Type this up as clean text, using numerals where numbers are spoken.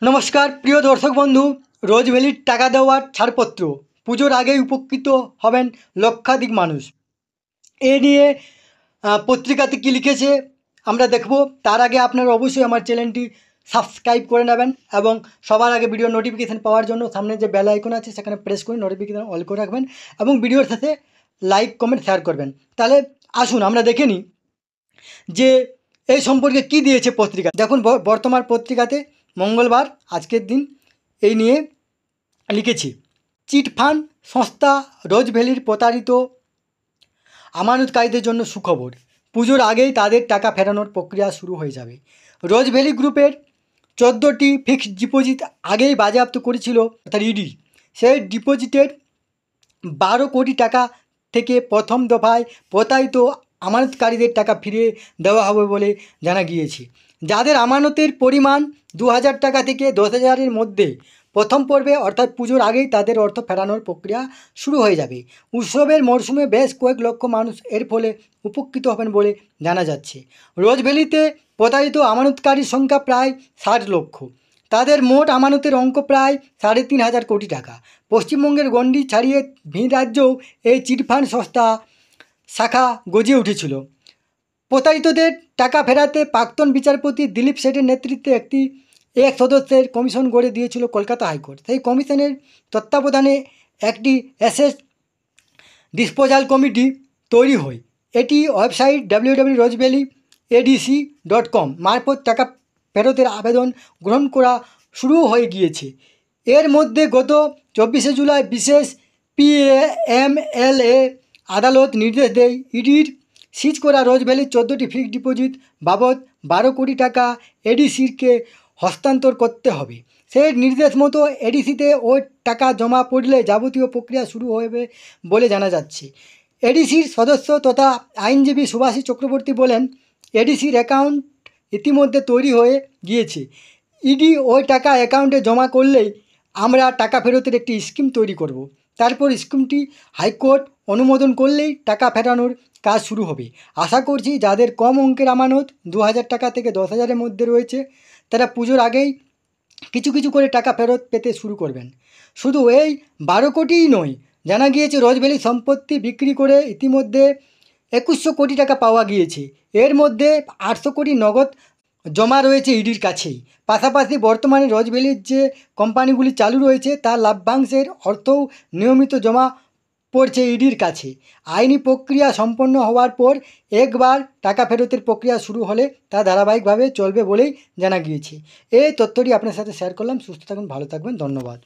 নমস্কার প্রিয় দর্শক বন্ধু, রোজ ভ্যালির টাকা দেওয়ার ছাড়পত্র পুজোর আগেই উপকৃত হবেন লক্ষাধিক মানুষ। এ নিয়ে পত্রিকাতে কী লিখেছে আমরা দেখব। তার আগে আপনারা অবশ্যই আমার চ্যানেলটি সাবস্ক্রাইব করে নেবেন এবং সবার আগে ভিডিও নোটিফিকেশান পাওয়ার জন্য সামনে যে বেল আইকন আছে সেখানে প্রেস করে নোটিফিকেশান অল করে রাখবেন এবং ভিডিওর সাথে লাইক কমেন্ট শেয়ার করবেন। তাহলে আসুন আমরা দেখে নিই যে এই সম্পর্কে কী দিয়েছে পত্রিকা। দেখুন, বর্তমান পত্রিকাতে মঙ্গলবার আজকের দিন এই নিয়ে লিখেছি। চিটফান্ড সংস্থা রোজ ভ্যালির প্রতারিত আমানতকারীদের জন্য সুখবর, পুজোর আগেই তাদের টাকা ফেরানোর প্রক্রিয়া শুরু হয়ে যাবে। রোজ ভ্যালি গ্রুপের 14টি ফিক্সড ডিপোজিট আগেই বাজেয়াপ্ত করেছিল অর্থাৎ ইডি। সেই ডিপোজিটের 12 কোটি টাকা থেকে প্রথম দফায় প্রতারিত আমানতকারীদের টাকা ফিরিয়ে দেওয়া হবে বলে জানা গিয়েছে। যাদের আমানতের পরিমাণ 2000 টাকা থেকে 10,000-এর মধ্যে প্রথম পর্বে অর্থাৎ পুজোর আগেই তাদের অর্থ ফেরানোর প্রক্রিয়া শুরু হয়ে যাবে। উৎসবের মরশুমে বেশ কয়েক লক্ষ মানুষ এর ফলে উপকৃত হবেন বলে জানা যাচ্ছে। রোজ ভ্যালিতে প্রতারিত আমানতকারীর সংখ্যা প্রায় 60 লক্ষ। তাদের মোট আমানতের অঙ্ক প্রায় 3,500 কোটি টাকা। পশ্চিমবঙ্গের গণ্ডি ছাড়িয়ে ভিন রাজ্যেও এই চিটফান্ড সংস্থা শাখা গজিয়ে উঠেছিল। প্রতারিতদের টাকা ফেরাতে প্রাক্তন বিচারপতি দিলীপ শেঠের নেতৃত্বে এক সদস্যের কমিশন গড়ে দিয়েছিল কলকাতা হাইকোর্ট। সেই কমিশনের তত্ত্বাবধানে একটি অ্যাসেট ডিসপোজাল কমিটি তৈরি হয়। এটি ওয়েবসাইট www.rojvalleyadc.com মারফত টাকা ফেরতের আবেদন গ্রহণ করা শুরু হয়ে গিয়েছে। এর মধ্যে গত 24শে জুলাই বিশেষ PMLA আদালত নির্দেশ দেয় ইডির সিজ করা রোজ ভ্যালির 14টি ফিক্সড ডিপোজিট বাবদ 12 কোটি টাকা এডিসিকে হস্তান্তর করতে হবে। সেই নির্দেশ মতো এডিসিতে ওই টাকা জমা পড়লে যাবতীয় প্রক্রিয়া শুরু হবে বলে জানা যাচ্ছে। এডিসির সদস্য তথা আইনজীবী সুভাষী চক্রবর্তী বলেন, এডিসির অ্যাকাউন্ট ইতিমধ্যে তৈরি হয়ে গিয়েছে। ইডি ওই টাকা অ্যাকাউন্টে জমা করলেই আমরা টাকা ফেরতের একটি স্কিম তৈরি করব। তারপর স্কিমটি হাইকোর্ট অনুমোদন করলেই টাকা ফেরানোর কাজ শুরু হবে। আশা করছি যাদের কম অঙ্কের আমানত 2000 টাকা থেকে 10,000-এর মধ্যে রয়েছে তারা পুজোর আগেই কিছু কিছু করে টাকা ফেরত পেতে শুরু করবেন। শুধু এই 12 কোটিই নয়, জানা গিয়েছে রোজ ভ্যালি সম্পত্তি বিক্রি করে ইতিমধ্যে 2100 কোটি টাকা পাওয়া গিয়েছে। এর মধ্যে 800 কোটি নগদ জমা রয়েছে ইডির কাছেই। পাশাপাশি বর্তমানে রোজ ভ্যালির যে কোম্পানিগুলি চালু রয়েছে তার লাভ্যাংশের অর্থও নিয়মিত জমা পড়ছে ইডির কাছে। আইনি প্রক্রিয়া সম্পন্ন হওয়ার পর একবার টাকা ফেরতের প্রক্রিয়া শুরু হলে তা ধারাবাহিকভাবে চলবে বলেই জানা গিয়েছে। এই তথ্যটি আপনার সাথে শেয়ার করলাম। সুস্থ থাকুন, ভালো থাকবেন, ধন্যবাদ।